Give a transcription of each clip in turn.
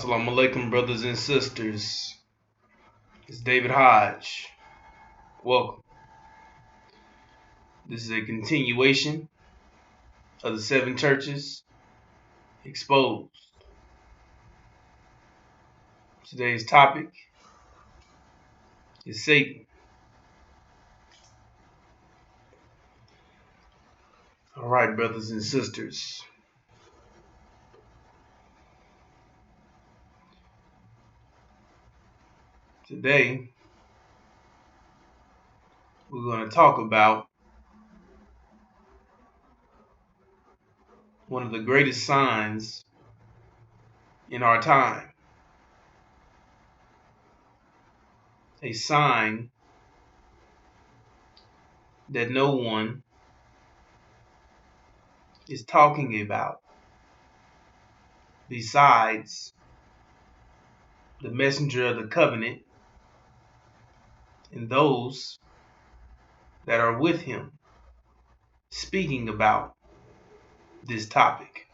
Assalamu alaikum, brothers and sisters. It's David Hodge. Welcome. This is a continuation of the 7 churches exposed. Today's topic is Satan. All right, brothers and sisters. Today, we're going to talk about one of the greatest signs in our time. A sign that no one is talking about besides the messenger of the covenant and those that are with him speaking about this topic.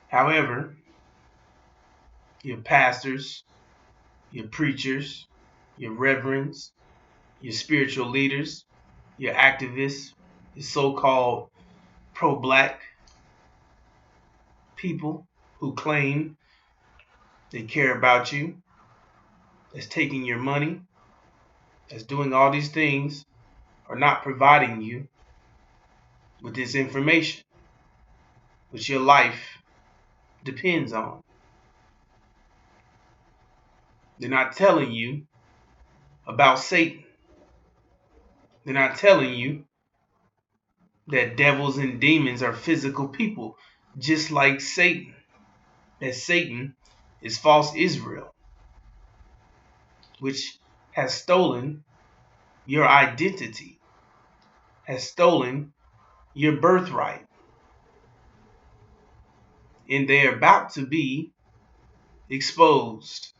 However, your pastors, your preachers, your reverends, your spiritual leaders, your activists, your so-called pro-black people who claim they care about you, that's taking your money, that's doing all these things, are not providing you with this information, which your life depends on. They're not telling you about Satan. They're not telling you that devils and demons are physical people, just like Satan. That Satan is false Israel, which has stolen your identity, has stolen your birthright. And they're about to be exposed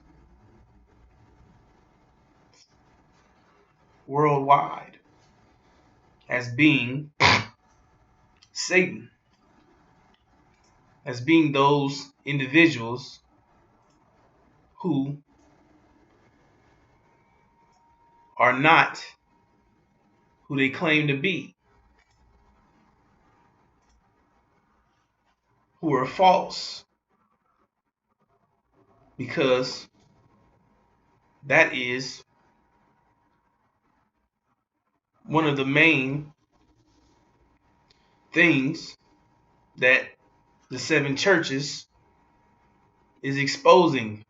worldwide as being Satan, as being those individuals who are not who they claim to be, who are false, because that is one of the main things that the 7 churches is exposing.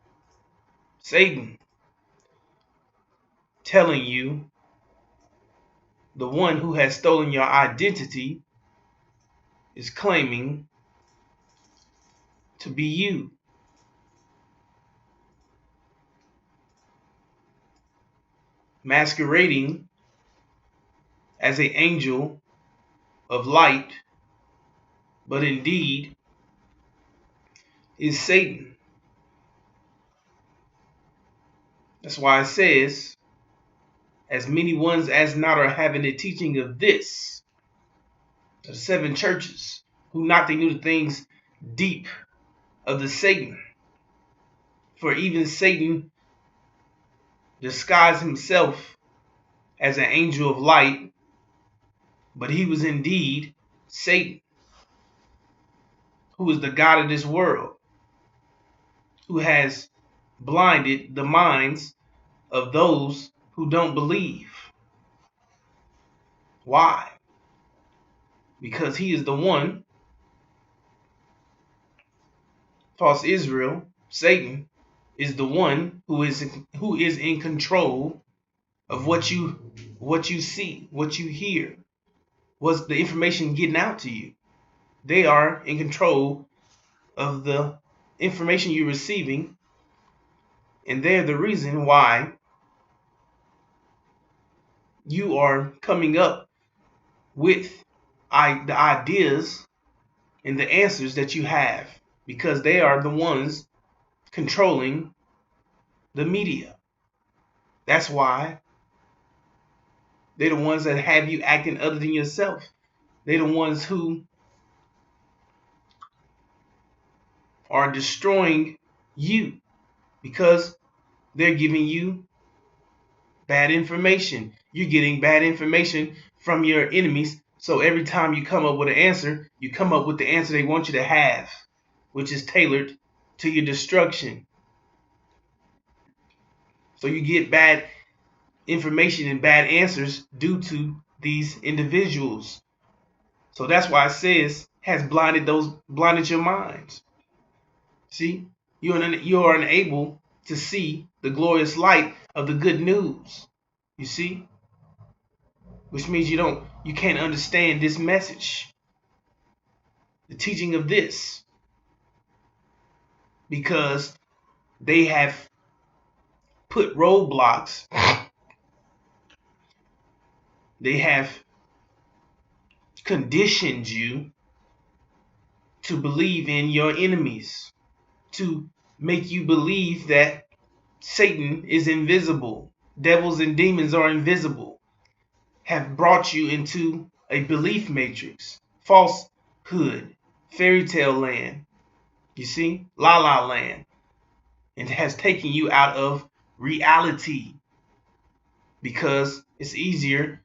Satan telling you the one who has stolen your identity is claiming to be you. Masquerading as an angel of light, but indeed is Satan. That's why it says, as many ones as not are having the teaching of this, the 7 churches, who not they knew the things deep of the Satan. For even Satan disguised himself as an angel of light, but he was indeed Satan, who is the God of this world, who has blinded the minds of those who don't believe. Why? Because he is the one, false Israel, Satan, is the one who is in control of what you see, what you hear, what's the information getting out to you. They are in control of the information you're receiving, and they're the reason why you are coming up with the ideas and the answers that you have, because they are the ones controlling the media. That's why they're the ones that have you acting other than yourself. They're the ones who are destroying you because they're giving you bad information. You're getting bad information from your enemies. So every time you come up with an answer, you come up with the answer they want you to have, which is tailored to your destruction. So you get bad information and bad answers due to these individuals. So that's why it says has blinded your minds. See, you are unable to see the glorious light of the good news. You see, which means you can't understand this message, the teaching of this, because they have put roadblocks. They have conditioned you to believe in your enemies, to make you believe that Satan is invisible, devils and demons are invisible, have brought you into a belief matrix, falsehood, fairy tale land, you see, la la land, and has taken you out of reality because it's easier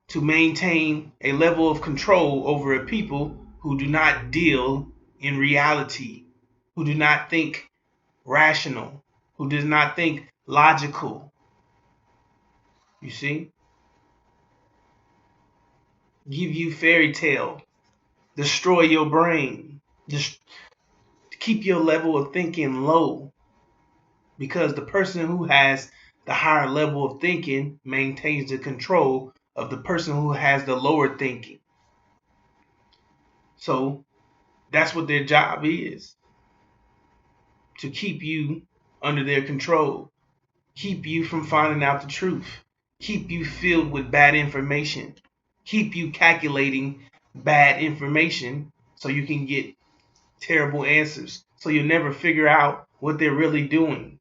to maintain a level of control over a people who do not deal in reality, who do not think rational, who does not think logical. You see? Give you fairy tale, destroy your brain, just keep your level of thinking low, because the person who has the higher level of thinking maintains the control of the person who has the lower thinking. So that's what their job is, to keep you under their control, keep you from finding out the truth, keep you filled with bad information, keep you calculating bad information so you can get terrible answers. So you'll never figure out what they're really doing.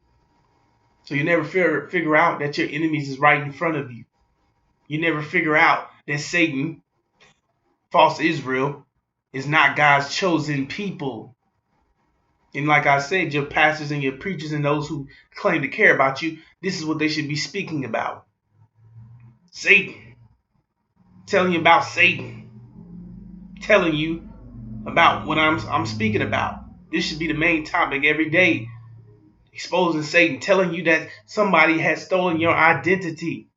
So you never figure out that your enemies is right in front of you. You never figure out that Satan, false Israel, is not God's chosen people. And like I said, your pastors and your preachers and those who claim to care about you, this is what they should be speaking about. Satan. Telling you about Satan. Telling you about what I'm speaking about. This should be the main topic every day. Exposing Satan, telling you that somebody has stolen your identity.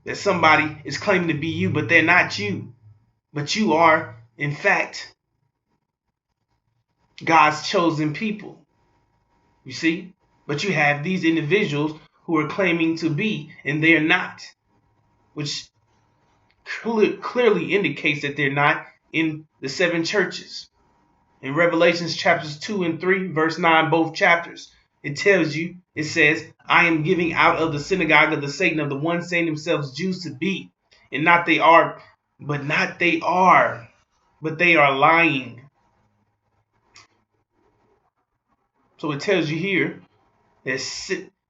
That somebody is claiming to be you, but they're not you. But you are, in fact, God's chosen people. You see? But you have these individuals who are claiming to be, and they're not. Which clearly indicates that they're not in the seven churches. In Revelations chapters 2 and 3, verse 9, both chapters, it tells you, it says, I am giving out of the synagogue of the Satan of the ones saying themselves Jews to be, and not they are, but they are lying. So it tells you here that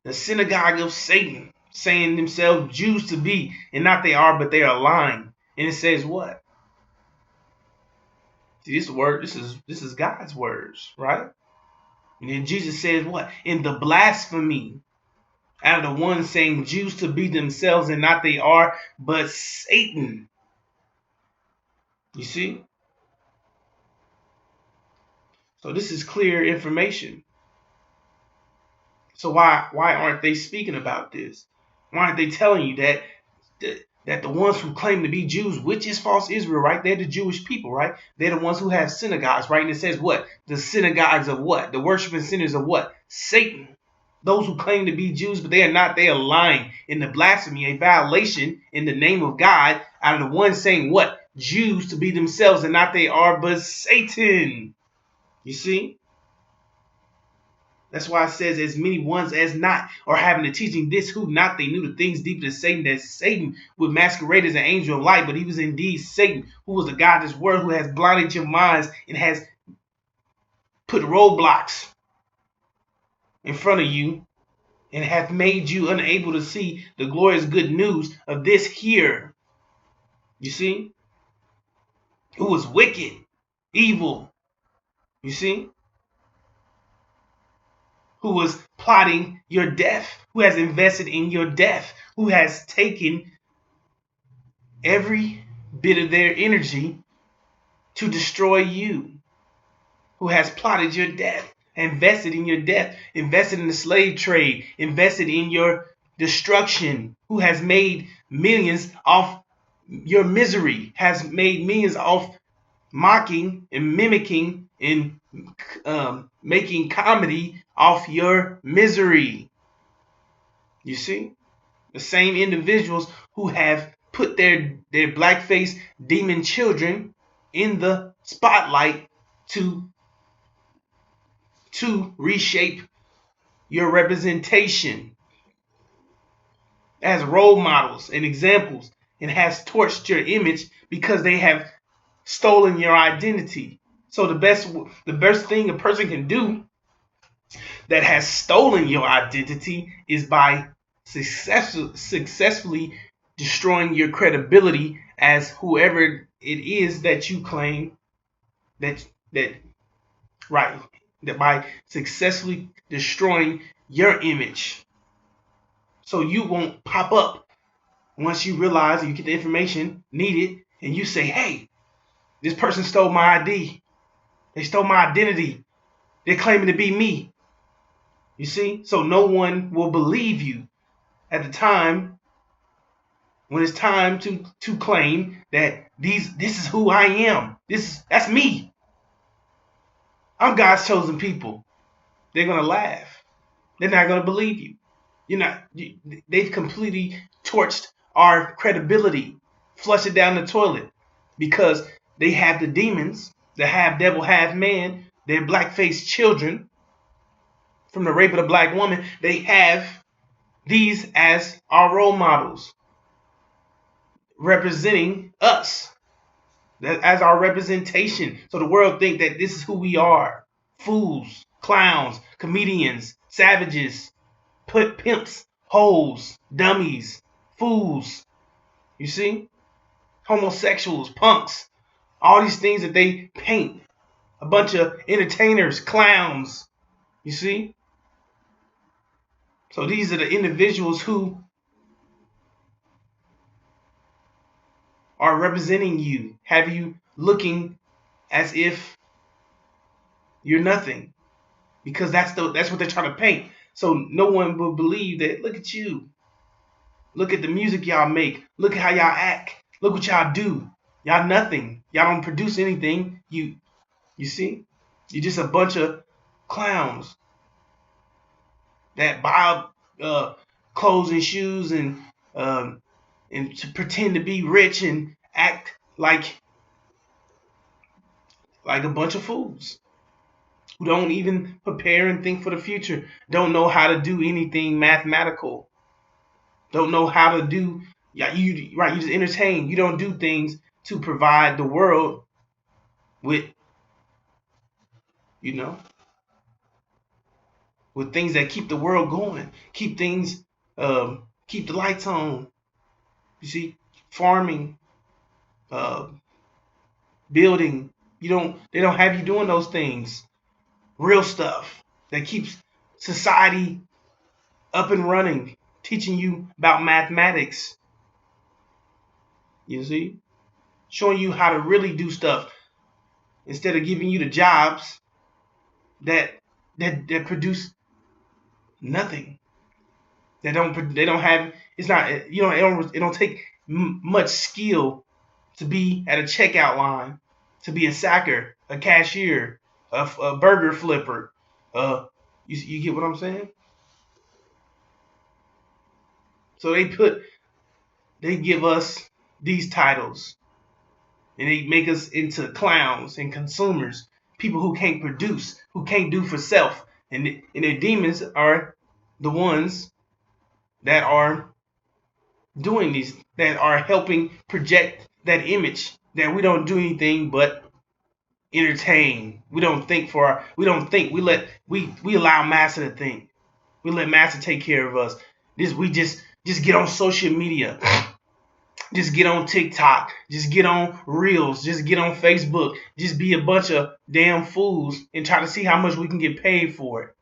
the synagogue of Satan saying themselves Jews to be, and not they are, but they are lying. And it says what? See, this is God's words, right? And then Jesus says what? In the blasphemy out of the ones saying Jews to be themselves and not they are, but Satan. You see? So this is clear information. So why aren't they speaking about this? Why aren't they telling you that the ones who claim to be Jews, which is false Israel, right? They're the Jewish people, right? They're the ones who have synagogues, right? And it says what? The synagogues of what? The worshiping centers of what? Satan. Those who claim to be Jews, but they are not, they are lying in the blasphemy, a violation in the name of God, out of the ones saying what? Jews to be themselves and not they are, but Satan. You see? That's why it says, as many ones as not are having the teaching this, who not they knew the things deeper than Satan, that Satan would masquerade as an angel of light, but he was indeed Satan, who was the God of this world, who has blinded your minds and has put roadblocks in front of you and hath made you unable to see the glorious good news of this here. You see? Who was wicked, evil. You see? who was plotting your death, who has invested in your death, who has taken every bit of their energy to destroy you, who has plotted your death, invested in your death, invested in the slave trade, invested in your destruction, who has made millions off your misery, has made millions off mocking and mimicking and making comedy off your misery. You see? The same individuals who have put their blackface demon children in the spotlight to reshape your representation as role models and examples, and has torched your image because they have stolen your identity. So the best thing a person can do that has stolen your identity is by successfully destroying your credibility as whoever it is that you claim that right, that by successfully destroying your image, so you won't pop up once you realize you get the information needed and you say, hey, this person stole my ID, they stole my identity, they're claiming to be me. You see? So no one will believe you at the time when it's time to claim that this is who I am. That's me. I'm God's chosen people. They're gonna laugh. They're not gonna believe you. They've completely torched our credibility, flush it down the toilet, because they have the demons, the half devil, half man, their black-faced children from the rape of the black woman. They have these as our role models, representing us as our representation. So the world think that this is who we are. Fools, clowns, comedians, savages, pimps, hoes, dummies, fools. You see? Homosexuals, punks, all these things that they paint. A bunch of entertainers, clowns. You see? So these are the individuals who are representing you, have you looking as if you're nothing, because that's what they're trying to paint. So no one will believe that. Look at you. Look at the music y'all make. Look at how y'all act. Look what y'all do. Y'all nothing. Y'all don't produce anything. You see? You're just a bunch of clowns that buy clothes and shoes and to pretend to be rich and act like a bunch of fools who don't even prepare and think for the future, don't know how to do anything mathematical, don't know how to do, you just entertain. You don't do things to provide the world with, with things that keep the world going, keep things, keep the lights on. You see, farming, building. They don't have you doing those things. Real stuff that keeps society up and running, teaching you about mathematics. You see, showing you how to really do stuff instead of giving you the jobs that produce nothing. They don't have. It's not. It don't take much skill to be at a checkout line, to be a sacker, a cashier, a burger flipper. You get what I'm saying? So they give us these titles, and they make us into clowns and consumers, people who can't produce, who can't do for self, and their demons are the ones that are doing these, that are helping project that image that we don't do anything but entertain. We don't think we don't think. We allow Master to think. We let Master take care of us. We just get on social media. Just get on TikTok. Just get on Reels. Just get on Facebook. Just be a bunch of damn fools and try to see how much we can get paid for it.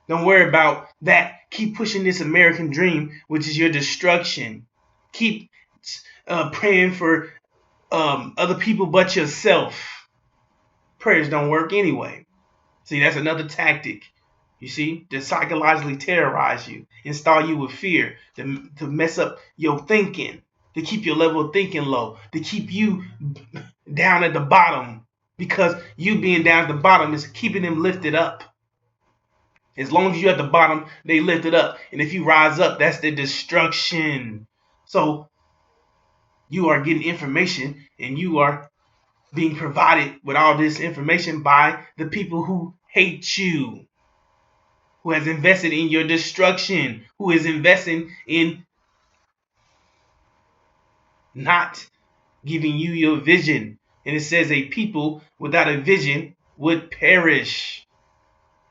Don't worry about that. Keep pushing this American dream, which is your destruction. Keep praying for other people but yourself. Prayers don't work anyway. See, that's another tactic. You see, to psychologically terrorize you, install you with fear, to mess up your thinking, to keep your level of thinking low, to keep you down at the bottom, because you being down at the bottom is keeping them lifted up. As long as you're at the bottom, they lift it up. And if you rise up, that's the destruction. So you are getting information, and you are being provided with all this information by the people who hate you, who has invested in your destruction, who is investing in not giving you your vision. And it says a people without a vision would perish.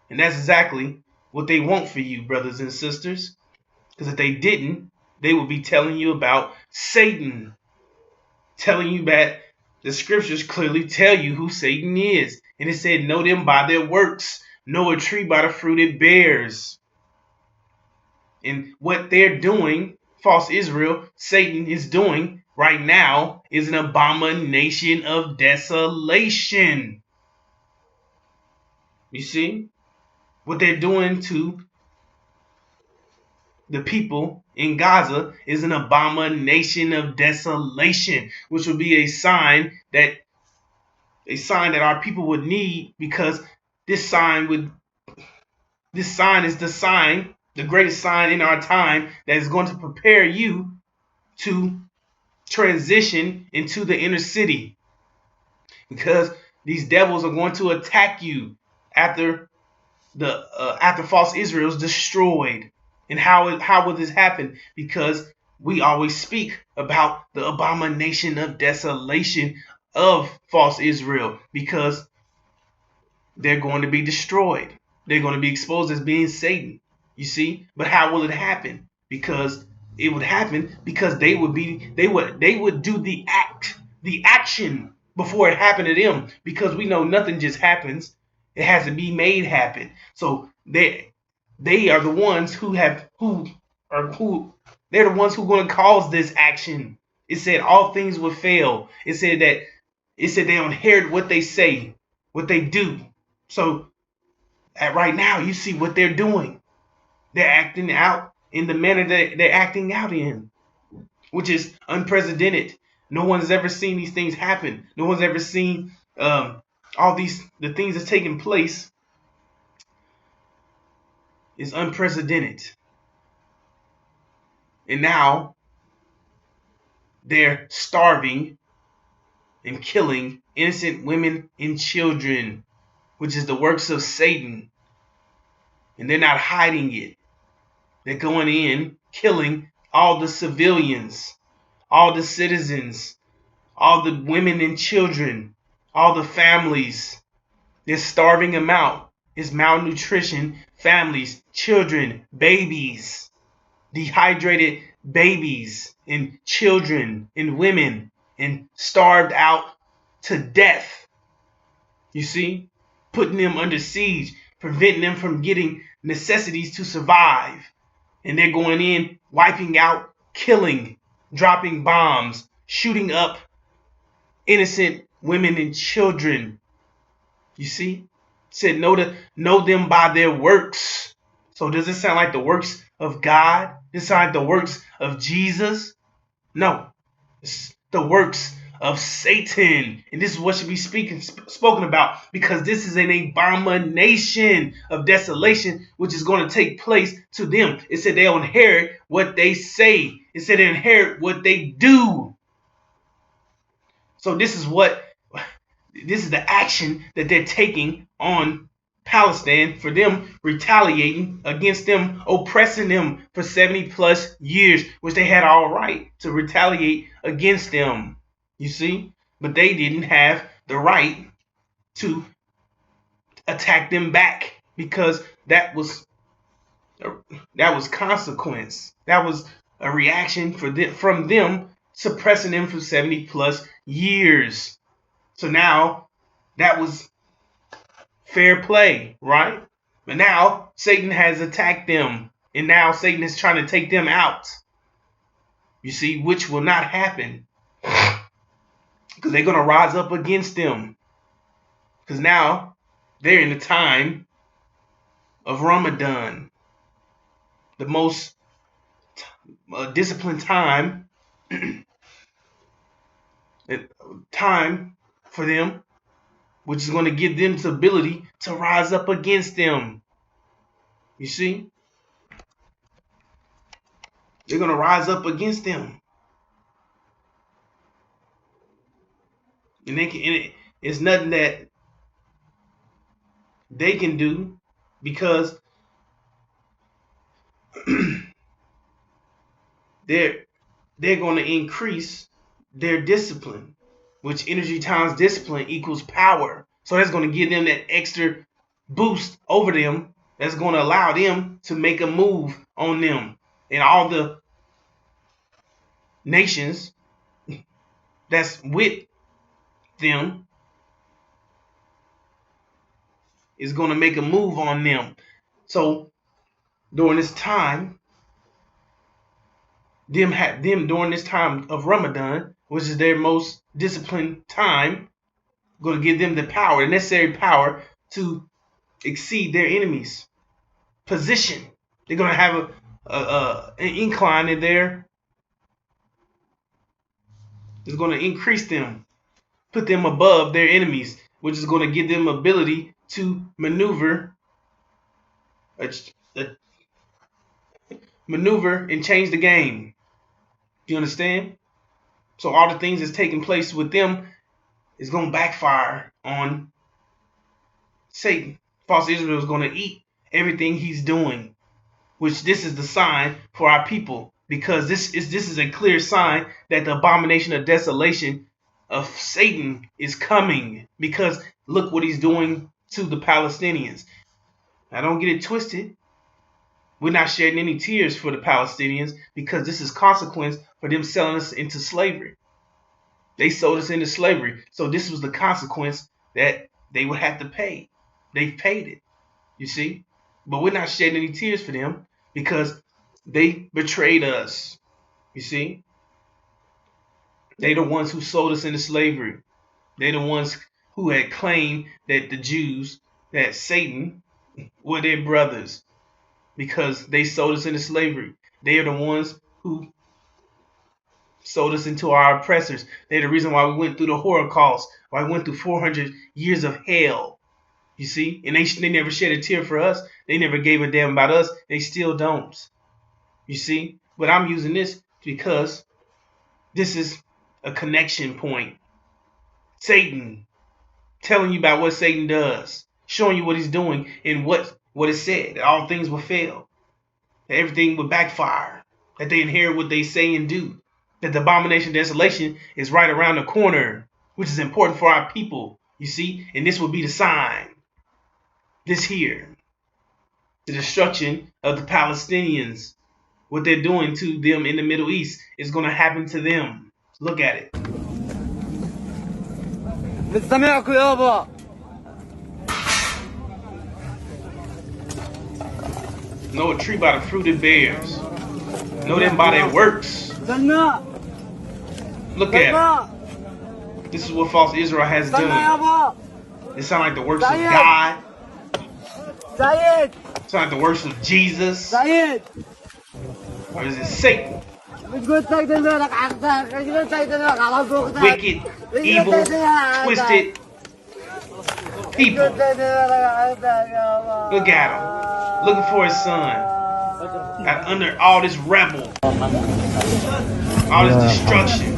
And that's exactly what they want for you, brothers and sisters. Because if they didn't, they would be telling you about Satan, telling you that the scriptures clearly tell you who Satan is. And it said, know them by their works, know a tree by the fruit it bears. And what they're doing, false Israel, Satan is doing right now, is an abomination of desolation. You see? What they're doing to the people in Gaza is an abomination of desolation, which would be a sign that our people would need, because this sign is the sign, the greatest sign in our time, that is going to prepare you to transition into the inner city, because these devils are going to attack you after after false Israel is destroyed. And how will this happen? Because we always speak about the abomination of desolation of false Israel, because they're going to be destroyed. They're going to be exposed as being Satan. You see? But how will it happen? Because it would happen because they would do the action before it happened to them. Because we know nothing just happens. It has to be made happen. So they are the ones they're the ones who are going to cause this action. It said all things would fail. It said they inherit what they say, what they do. So right now, you see what they're doing. They're acting out in the manner that they're acting out in, which is unprecedented. No one's ever seen these things happen. No one's ever seen the things that's taking place is unprecedented. And now they're starving and killing innocent women and children, which is the works of Satan. And they're not hiding it. They're going in, killing all the civilians, all the citizens, all the women and children, all the families. They're starving them out. It's malnutrition, families, children, babies, dehydrated babies and children and women, and starved out to death. You see? Putting them under siege, preventing them from getting necessities to survive. And they're going in, wiping out, killing, dropping bombs, shooting up innocent women and children. You see? Said know them by their works. So does it sound like the works of God? Does it sound like the works of Jesus? No. It's the works of Satan. And this is what should be spoken about, because this is an abomination of desolation which is going to take place to them. It said they'll inherit what they say. It said they inherit what they do. So this is the action that they're taking on Palestine, for them retaliating against them, oppressing them for 70 plus years, which they had all right to retaliate against them. You see? But they didn't have the right to attack them back, because that was consequence. That was a reaction from them suppressing them for 70 plus years. So now that was fair play, right? But now Satan has attacked them, and now Satan is trying to take them out. You see, which will not happen because they're going to rise up against them. Because now they're in the time of Ramadan, the most disciplined time for them, which is going to give them the ability to rise up against them. You see? They're going to rise up against them. And it's nothing that they can do because they're going to increase their discipline, which energy times discipline equals power. So that's going to give them that extra boost over them. That's going to allow them to make a move on them. And all the nations that's with them is going to make a move on them. So during this time, them during this time of Ramadan, which is their most disciplined time, going to give them the power, the necessary power to exceed their enemies' position. They're going to have an incline in there. It's going to increase them, put them above their enemies, which is going to give them ability to maneuver and change the game. Do you understand? So all the things that's taking place with them is going to backfire on Satan. False Israel is going to eat everything he's doing, which this is the sign for our people, because this is a clear sign that the abomination of desolation of Satan is coming, because look what he's doing to the Palestinians. Now don't get it twisted. We're not shedding any tears for the Palestinians, because this is consequence for them selling us into slavery. They sold us into slavery. So this was the consequence that they would have to pay. They've paid it, you see. But we're not shedding any tears for them because they betrayed us, you see. They're the ones who sold us into slavery. They're the ones who had claimed that the Jews, that Satan, were their brothers because they sold us into slavery. They are the ones who sold us into our oppressors. They're the reason why we went through the Holocaust, why we went through 400 years of hell. You see? And they never shed a tear for us. They never gave a damn about us. They still don't. You see? But I'm using this because this is a connection point. Satan, telling you about what Satan does, showing you what he's doing and what is said, that all things will fail, that everything will backfire, that they inherit what they say and do, that the abomination of desolation is right around the corner, which is important for our people, you see, and this will be the sign. This here, the destruction of the Palestinians, what they're doing to them in the Middle East is going to happen to them. Look at it. Know a tree by the fruit it bears. Know them by their works. Look at it. This is what false Israel has done. It sounds like the works of God. It sounds like the works of Jesus. Or is it Satan? Wicked, evil, twisted people. Look at him. Looking for his son. Under all this rebel. All this destruction.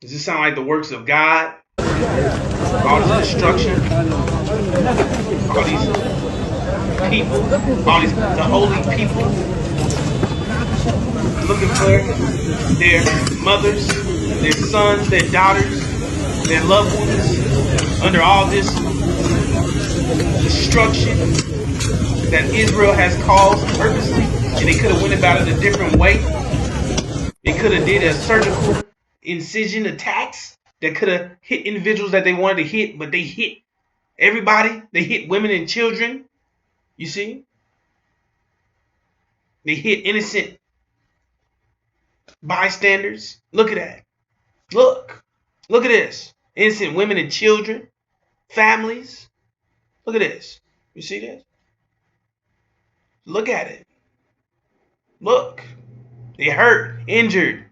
Does this sound like the works of God? All this destruction, all these people, the holy people, looking for their mothers, their sons, their daughters, their loved ones, under all this destruction. that Israel has caused purposely, and they could have went about it a different way. They could have did a surgical incision attacks that could have hit individuals that they wanted to hit, but they hit everybody. They hit women and children. You see? They hit innocent bystanders. Look at that. Look at this. Innocent women and children, families. Look at this. You see this? Look at it. Look. They hurt, injured,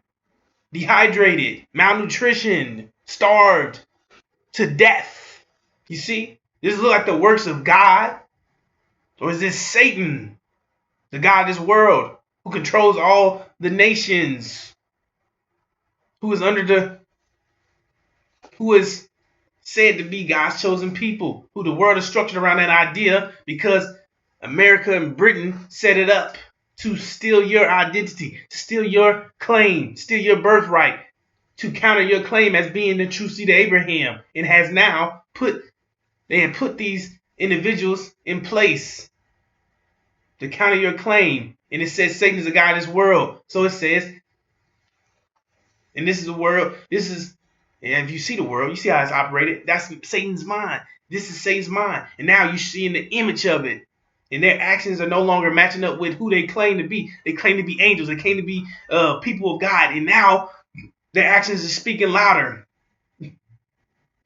dehydrated, malnutrition, starved to death. You see? Does this look like the works of God? Or is this Satan, the God of this world, who controls all the nations, who is said to be God's chosen people, who the world is structured around that idea because America and Britain set it up to steal your identity, to steal your claim, steal your birthright, to counter your claim as being the true seed of Abraham, and has now put these individuals in place to counter your claim. And it says Satan is the God of this world. So it says, and this is the world, and if you see the world, you see how it's operated. That's Satan's mind. This is Satan's mind. And now you're seeing the image of it. And their actions are no longer matching up with who they claim to be. They claim to be angels. They claim to be people of God. And now their actions are speaking louder.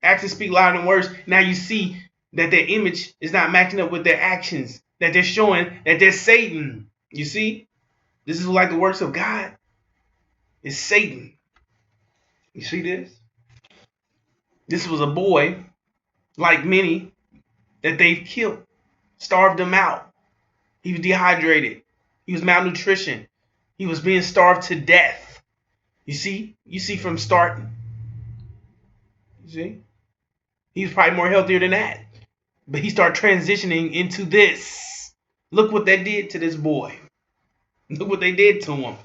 Actions speak louder than words. Now you see that their image is not matching up with their actions. That they're showing that they're Satan. You see? This is like the works of God. It's Satan. You see this? This was a boy, like many, that they've killed. Starved him out. He was dehydrated. He was malnutrition. He was being starved to death. You see from starting. You see? He was probably more healthier than that. But he started transitioning into this. Look what they did to this boy. Look what they did to him.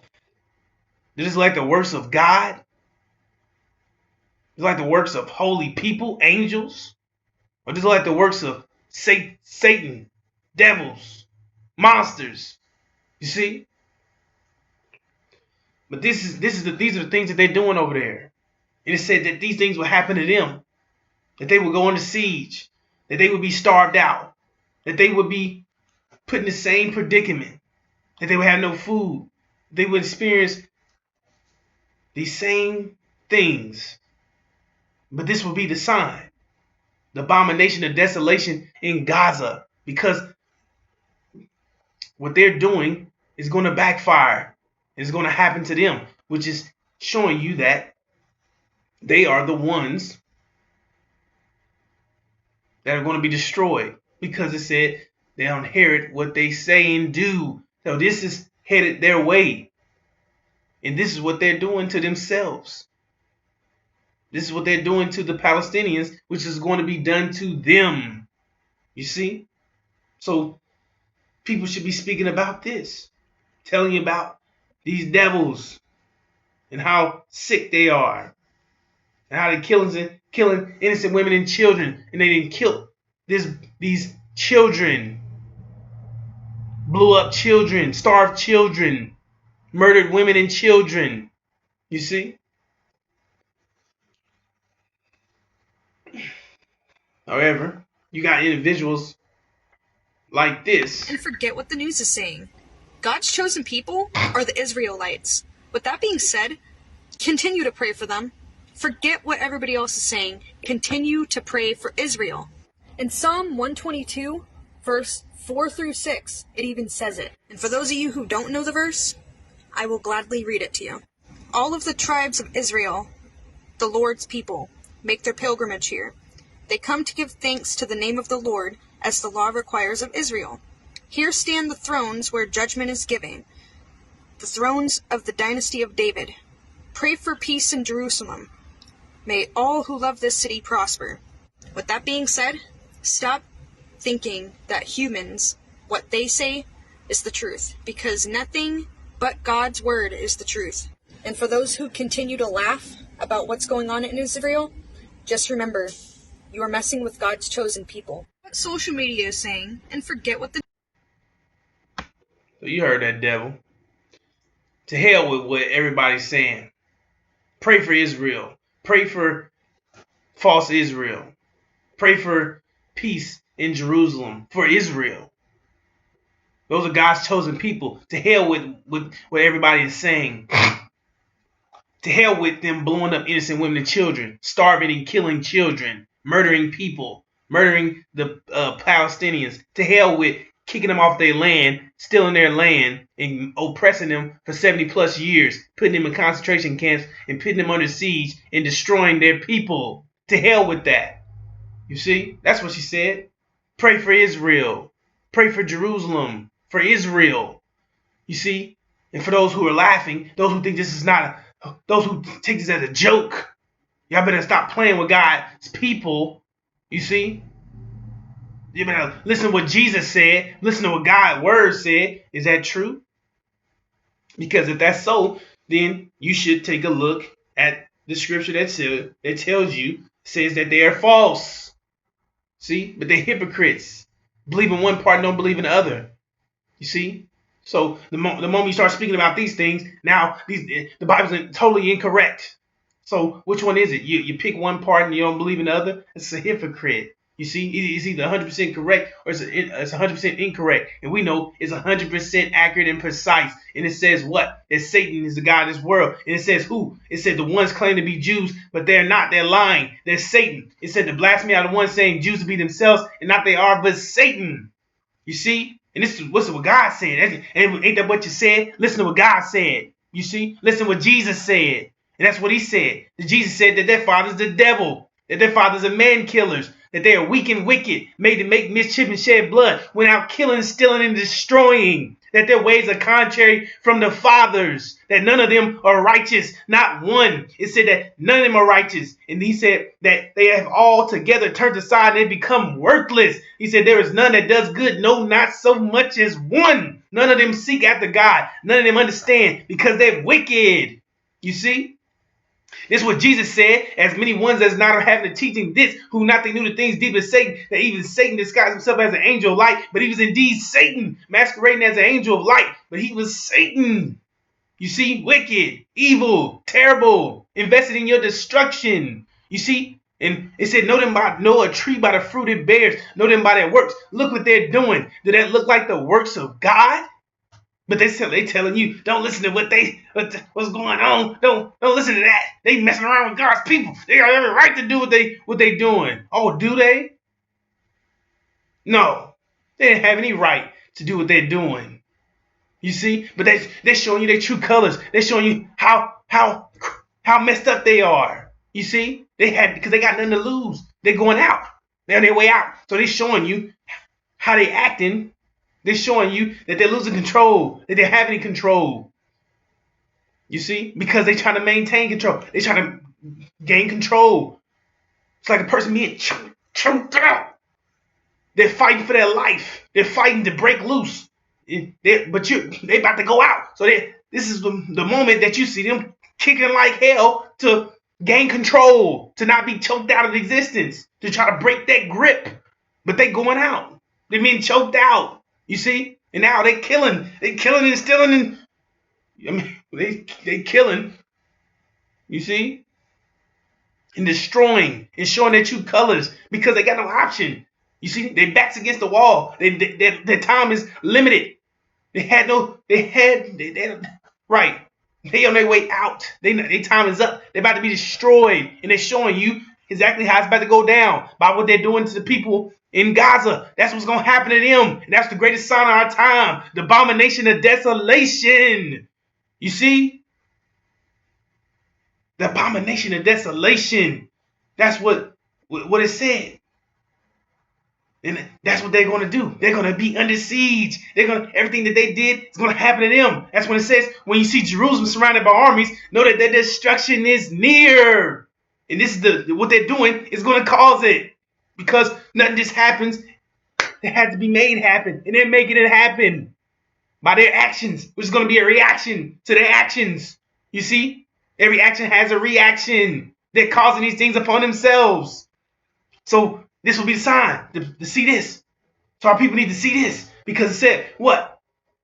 This is like the works of God. It's like the works of holy people, angels. Or this is like the works of Satan, devils, monsters. You see? But these are the things that they're doing over there. And it said that these things will happen to them. That they would go into siege. That they would be starved out. That they would be put in the same predicament. That they would have no food. They would experience these same things. But this will be the sign. The abomination of desolation in Gaza. Because what they're doing is going to backfire. It's going to happen to them. Which is showing you that they are the ones that are going to be destroyed. Because it said they'll inherit what they say and do. So this is headed their way. And this is what they're doing to themselves. This is what they're doing to the Palestinians, which is going to be done to them. You see? So people should be speaking about this. Telling you about these devils and how sick they are. And how they're killing innocent women and children. And they didn't kill these children. Blew up children. Starved children. Murdered women and children. You see? However, you got individuals like this. And forget what the news is saying. God's chosen people are the Israelites. With that being said, continue to pray for them. Forget what everybody else is saying. Continue to pray for Israel. In Psalm 122, verse 4 through 6, it even says it. And for those of you who don't know the verse, I will gladly read it to you. All of the tribes of Israel, the Lord's people, make their pilgrimage here. They come to give thanks to the name of the Lord, as the law requires of Israel. Here stand the thrones where judgment is given, the thrones of the dynasty of David. Pray for peace in Jerusalem. May all who love this city prosper. With that being said, stop thinking that humans, what they say, is the truth, because nothing but God's word is the truth. And for those who continue to laugh about what's going on in Israel, just remember, you are messing with God's chosen people. What social media is saying, and forget what the... So you heard that, devil. To hell with what everybody's saying. Pray for Israel. Pray for false Israel. Pray for peace in Jerusalem for Israel. Those are God's chosen people. To hell with what everybody is saying. To hell with them blowing up innocent women and children, starving and killing children, murdering people, murdering the Palestinians. To hell with kicking them off their land, stealing their land, and oppressing them for 70 plus years, putting them in concentration camps and putting them under siege and destroying their people. To hell with that. You see? That's what she said. Pray for Israel. Pray for Jerusalem. For Israel. You see? And for those who are laughing, those who think this is not those who take this as a joke, y'all better stop playing with God's people. You see? You better listen to what Jesus said. Listen to what God's word said. Is that true? Because if that's so, then you should take a look at the scripture that tells you, says that they are false. See? But they're hypocrites. Believe in one part and don't believe in the other. You see? So the moment you start speaking about these things, now the Bible's totally incorrect. So which one is it? You pick one part and you don't believe in the other? It's a hypocrite. You see? It's either 100% correct or it's 100% incorrect. And we know it's 100% accurate and precise. And it says what? That Satan is the God of this world. And it says who? It said the ones claim to be Jews, but they're not. They're lying. They're Satan. It said the blasphemy are the ones saying Jews to be themselves, and not they are, but Satan. You see? And this is what God said. Ain't that what you said? Listen to what God said. You see? Listen to what Jesus said. And that's what he said. That Jesus said that their father's the devil. That their fathers are man killers. That they are weak and wicked. Made to make mischief and shed blood. Went out killing, stealing, and destroying. That their ways are contrary from the fathers. That none of them are righteous. Not one. It said that none of them are righteous. And he said that they have all together turned aside and they become worthless. He said there is none that does good. No, not so much as one. None of them seek after God. None of them understand because they're wicked. You see? This is what Jesus said, as many ones as not are having the teaching this, who not they knew the things deep as Satan, that even Satan disguised himself as an angel of light, but he was indeed Satan, masquerading as an angel of light, but he was Satan. You see, wicked, evil, terrible, invested in your destruction. You see, and it said, know a tree by the fruit it bears, know them by their works. Look what they're doing. Do that look like the works of God? But they telling you, don't listen to what's going on. Don't listen to that. They messing around with God's people. They got every right to do what they doing. Oh, do they? No, they didn't have any right to do what they're doing. You see, but they're showing you their true colors. They're showing you how messed up they are. You see, because they got nothing to lose. They're going out. They're on their way out. So they're showing you how they acting. They're showing you that they're losing control, that they're having control. You see? Because they're trying to maintain control. They're trying to gain control. It's like a person being choked out. They're fighting for their life. They're fighting to break loose. They about to go out. So this is the moment that you see them kicking like hell to gain control, to not be choked out of existence, to try to break that grip. But they going out. They're being choked out. You see? And now they killing and stealing and I mean they killing, you see? And destroying and showing their true colors because they got no option. You see? Their backs against the wall. Their time is limited. Right. They on their way out. Their time is up. They're about to be destroyed. And they're showing you exactly how it's about to go down by what they're doing to the people in Gaza. That's what's going to happen to them. And that's the greatest sign of our time. The abomination of desolation. You see? The abomination of desolation. That's what it said. And that's what they're going to do. They're going to be under siege. Everything that they did is going to happen to them. That's when it says, when you see Jerusalem surrounded by armies, know that their destruction is near. And this is what they're doing is going to cause it. Because nothing just happens. It had to be made happen. And they're making it happen by their actions, which is going to be a reaction to their actions. You see? Every action has a reaction. They're causing these things upon themselves. So this will be the sign to see this. So our people need to see this. Because it said, what?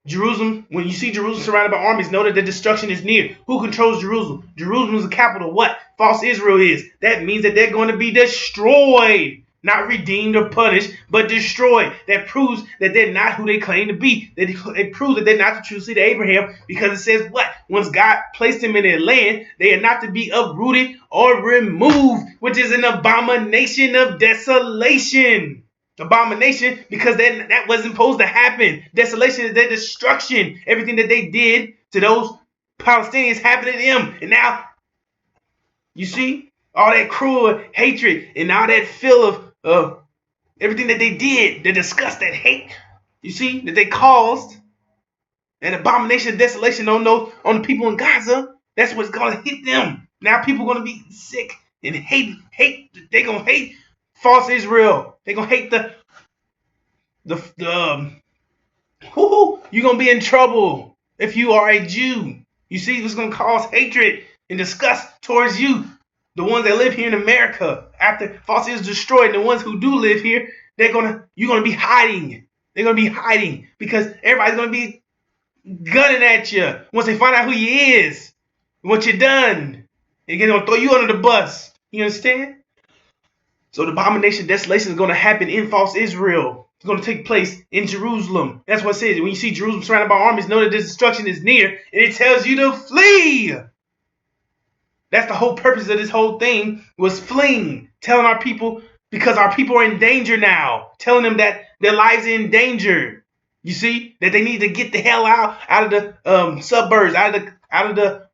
Jerusalem, when you see Jerusalem surrounded by armies, know that the destruction is near. Who controls Jerusalem? Jerusalem is the capital. What? False Israel is. That means that they're going to be destroyed. Not redeemed or punished, but destroyed. That proves that they're not who they claim to be. It proves that they're not the true seed of Abraham, because it says what? Once God placed them in their land, they are not to be uprooted or removed, which is an abomination of desolation. Abomination, because that wasn't supposed to happen. Desolation is their destruction. Everything that they did to those Palestinians happened to them. And now, you see, all that cruel hatred and all that feel of everything that they did, the disgust, that hate, you see, that they caused, an abomination of desolation on the people in Gaza. That's what's gonna hit them. Now people are gonna be sick and hate. They're gonna hate false Israel. They're gonna hate you're gonna be in trouble if you are a Jew. You see, it's gonna cause hatred and disgust towards you. The ones that live here in America, after false is destroyed, and the ones who do live here, you're gonna be hiding. They're gonna be hiding because everybody's gonna be gunning at you once they find out who you is, what you done. They're gonna throw you under the bus. You understand? So the abomination of desolation is going to happen in false Israel. It's going to take place in Jerusalem. That's what it says. When you see Jerusalem surrounded by armies, know that this destruction is near, and it tells you to flee. That's the whole purpose of this whole thing, was fleeing, telling our people, because our people are in danger now, telling them that their lives are in danger. You see, that they need to get the hell out of the suburbs, out of the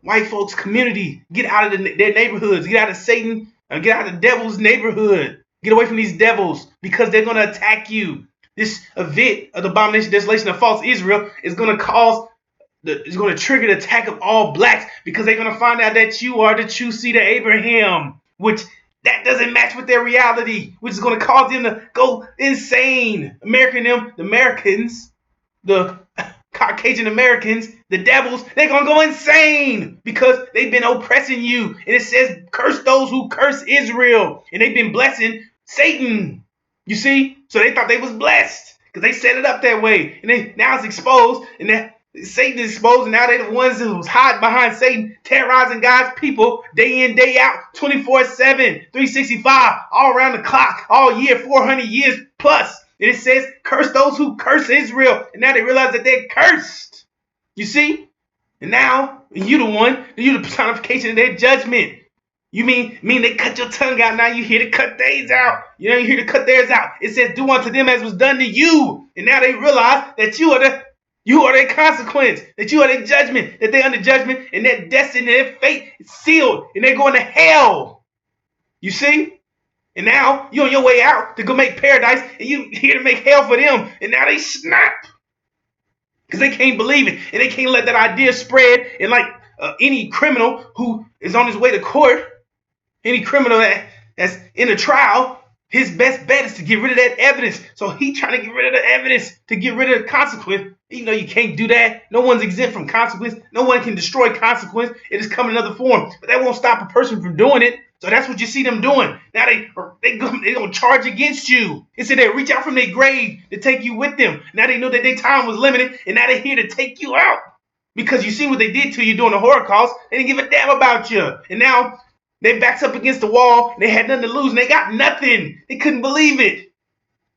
white folks' community, get out of their neighborhoods, get out of Satan. Get out of the devil's neighborhood. Get away from these devils, because they're going to attack you. This event of the abomination, desolation of false Israel is going to trigger the attack of all blacks, because they're going to find out that you are the true seed of Abraham, which that doesn't match with their reality, which is going to cause them to go insane. The Americans, the Caucasian Americans, the devils, they're going to go insane because they've been oppressing you. And it says, curse those who curse Israel. And they've been blessing Satan. You see? So they thought they was blessed because they set it up that way. And now it's exposed. And Satan is exposed. And now they're the ones who's hiding behind Satan, terrorizing God's people day in, day out, 24/7, 365, all around the clock, all year, 400 years plus. And it says, curse those who curse Israel. And now they realize that they're cursed. You see? And now, you're the personification of their judgment. You mean they cut your tongue out, now you here to cut theirs out. You here to cut theirs out. It says, do unto them as was done to you. And now they realize that you are their consequence, that you are their judgment, that they're under judgment, and their destiny, their fate is sealed, and they're going to hell. You see? And now you're on your way out to go make paradise, and you here to make hell for them. And now they snap because they can't believe it, and they can't let that idea spread. And like any criminal who is on his way to court, any criminal that's in a trial, his best bet is to get rid of that evidence. So he trying to get rid of the evidence to get rid of the consequence. Even though you can't do that, no one's exempt from consequence. No one can destroy consequence. It is come in another form, but that won't stop a person from doing it. So that's what you see them doing. Now they gonna charge against you. It said they reach out from their grave to take you with them. Now they know that their time was limited, and now they're here to take you out. Because you see what they did to you during the Holocaust. They didn't give a damn about you. And now their backs up against the wall, and they had nothing to lose, and they got nothing. They couldn't believe it.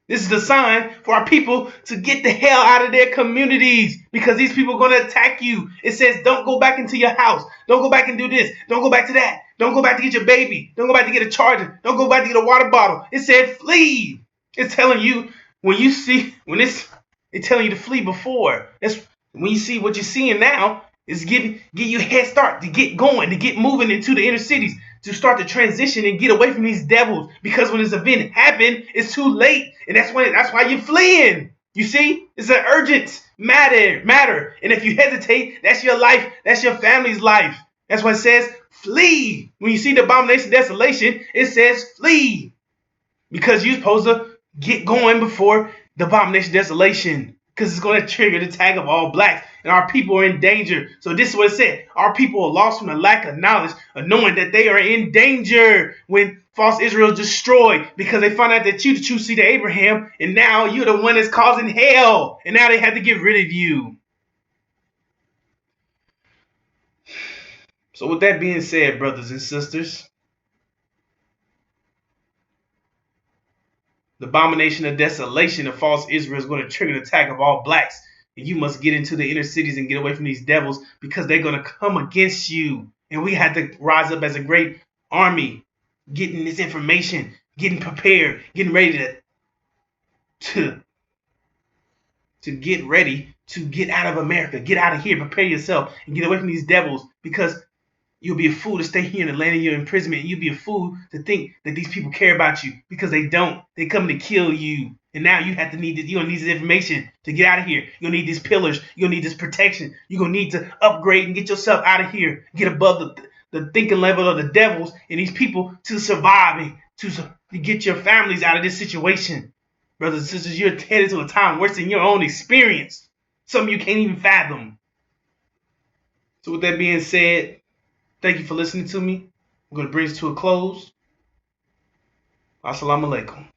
This is a sign for our people to get the hell out of their communities, because these people are going to attack you. It says, don't go back into your house. Don't go back and do this. Don't go back to that. Don't go back to get your baby. Don't go back to get a charger. Don't go back to get a water bottle. It said flee. It's telling you it's telling you to flee before. That's when you see what you're seeing now is give you a head start to get going, to get moving into the inner cities, to start to transition and get away from these devils. Because when this event happened, it's too late. And that's why you're fleeing. You see? It's an urgent matter. And if you hesitate, that's your life. That's your family's life. That's why it says flee. When you see the abomination of desolation, it says flee. Because you're supposed to get going before the abomination of desolation. because it's going to trigger the attack of all blacks, and our people are in danger. So this is what it said. Our people are lost from the lack of knowledge of knowing that they are in danger when false Israel is destroyed, because they find out that you're the true seed of Abraham, and now you're the one that's causing hell, and now they have to get rid of you. So with that being said, brothers and sisters, the abomination of desolation of false Israel is going to trigger the attack of all blacks. And you must get into the inner cities and get away from these devils, because they're going to come against you. And we had to rise up as a great army, getting this information, getting prepared, getting ready to get ready to get out of America, get out of here, prepare yourself, and get away from these devils, because you'll be a fool to stay here in the land of your imprisonment. You'll be a fool to think that these people care about you, because they don't. They come to kill you. And now you have to need this. You're going to need this information to get out of here. You're going to need these pillars. You're going to need this protection. You're going to need to upgrade and get yourself out of here. Get above the thinking level of the devils and these people to survive and to get your families out of this situation. Brothers and sisters, you're headed to a time worse than your own experience. Something you can't even fathom. So with that being said, thank you for listening to me. I'm going to bring this to a close. Assalamu alaikum.